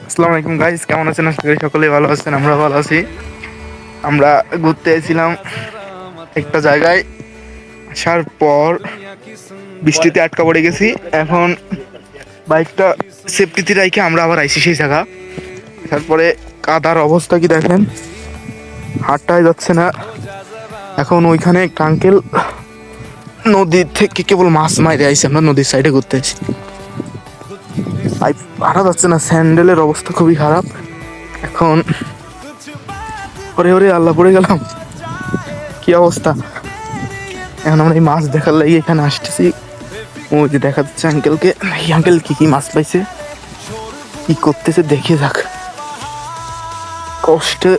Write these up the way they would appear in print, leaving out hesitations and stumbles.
আসসালামু আলাইকুম গাইস, কেমন আছেন? আশা করি সকলেই ভালো আছেন। আমরা ভালো আছি। আমরা ঘুরতে এসেছিলাম একটা জায়গায়, আসার পর বৃষ্টিতে আটকা পড়ে গেছি। এখন বাইকটা সেফটিতে রেখে আমরা আবার আইসি সেই জায়গা। তারপরে কাদার অবস্থা কি দেখেন, হাঁটাই যাচ্ছে না। এখন ওইখানে একটা আঙ্কেল নদীর থেকে কেবল মাছ মাইরে আইসি, আমরা নদীর সাইডে ঘুরতে আছি। হাঁটা যাচ্ছে না, স্যান্ডেলের অবস্থা খুবই খারাপ। এখন ওরে ওরে আল্লাহ, পড়ে গেলাম, কি অবস্থা। এখন আমরা এই মাছ দেখার লাগে এখানে আসতেছি। ওই যে দেখা যাচ্ছে আঙ্কেলকে, এই আঙ্কেল কি কি মাছ পাইছে, কি করতেছে দেখে যাক। কষ্টে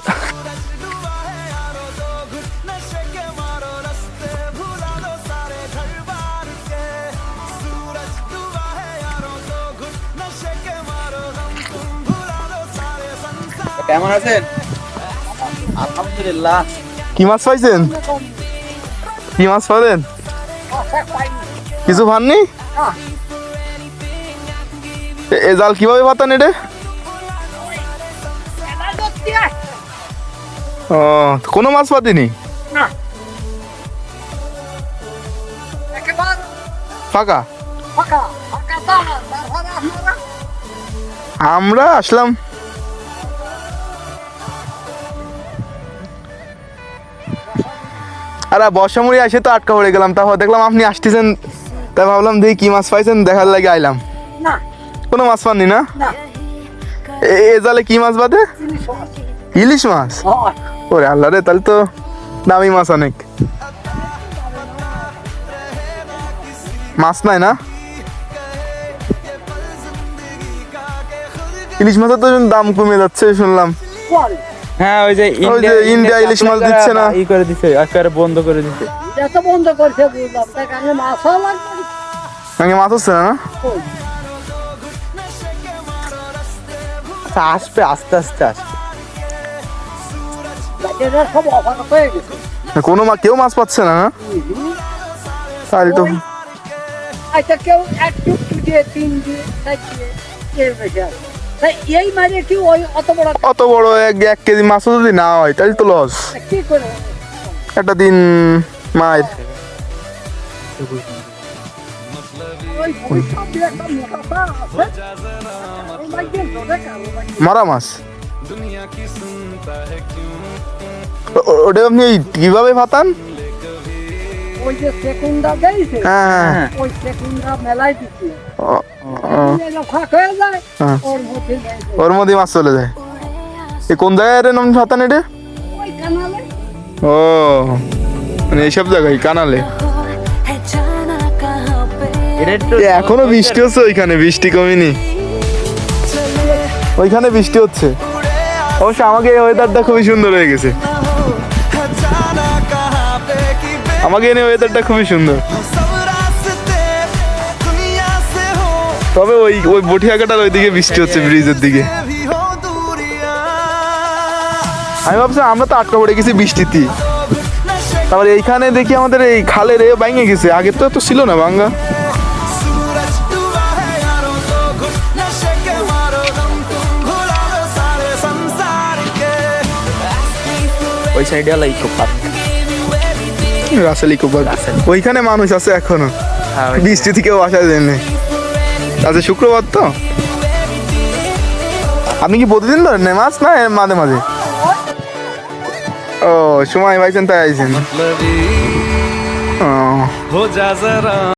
কেমন আছেন? আলহামদুলিল্লাহ। কি মাছ পাইছেন? কি মাছ পাবেন? কিছু পাননি? এ জাল কিভাবে পাতান এটা? ও, কোনো মাছ পাতিনি? ফাঁকা? আমরা আসলাম আরে বর্ষামুড়ি আসে তো আটকা পড়ে গেলাম। তারপর দেখলাম আপনি আসতেছেন, তাই ভাবলাম দেখি কি মাছ পাইছেন, দেখার লাগে আইলাম। কোনো মাছ পাননি না? এ জালে কি মাছ বাদে? ইলিশ মাছ? ওরে আল্লাহ রে, তাহলে তো দামি মাছ অনেক। মাছ নাই না? ইলিশ মাছের তো দাম কমে যাচ্ছে শুনলাম। হ্যাঁ, ওই যে ইন্ডিয়া ইলিশ মাছ দিচ্ছে না, ই করে দিছে, একেবারে বন্ধ করে দিছে। এটা বন্ধ করছে, বুঝলাম। তাই কারণে মাছও লাগবে সঙ্গে মাছ হচ্ছে না। আচ্ছা, আসবে, আস্তে আস্তে আসবে। এটা সব অফার হয়ে গেছে। কোনো কেউ মাছ পাচ্ছে না না? তাহলে তো আচ্ছা, কেউ এক টুকটু দিয়ে, তিন দিয়ে, চার দিয়ে, এর বেশি আছে। তাই এই মাঝে কি ওই অত বড় এক কেজি মাছও যদি না হয় তাহলে তো লস। কি করে একটা দিন মায়ের ওই সব দিয়ে একটা মোটা আছে, ওই মাঝে ধরে কালো মাঝে। মারা মাছ ওটা আপনি কিভাবে ফাতান? ওই যে সেকুন্ডা দেয়ছে, হ্যাঁ ওই সেকুন্ডা মেলায় দিচ্ছে, হ্যাঁ, ফাঁক হয়ে যায়, হ্যাঁ। ওর মধ্যে দেয়। ওর মধ্যে মাছ চলে যায়। এ কোন জায়গায় নাম ফাতান এটা? ওই কানালে ও, মানে এইসব জায়গায় কানালে। এটা একটু এখনো বৃষ্টি হচ্ছে ওইখানে, বৃষ্টি কমেনি। ওইখানে বৃষ্টি হচ্ছে। অবশ্য আমাকে এই ওয়েদারটা খুবই সুন্দর হয়ে গেছে। আমাকে এই ওয়েদারটা খুবই সুন্দর। তবে ওই ওই বটিয়াকাটার ওইদিকে বৃষ্টি হচ্ছে, ব্রিজের দিকে। আমি ভাবছি আমরা তো আটকা পড়ে গেছি বৃষ্টিতে। তারপরে এইখানে দেখি আমাদের এই খালের এ ভাঙে গেছে, আগে তো এত ছিল না ভাঙ্গা। ওই সাইডে হলো eco park. Russel eco park, ওইখানে মানুষ আছে এখনো। হ্যাঁ, বৃষ্টি থেকেও আসা যায়নি। আচ্ছা, শুক্রবার তো। আপনি কি প্রতিদিন ধরেন না মাছ, না মাঝে মাঝে? ও, সময় পাইছেন তাই আইছেন। ও।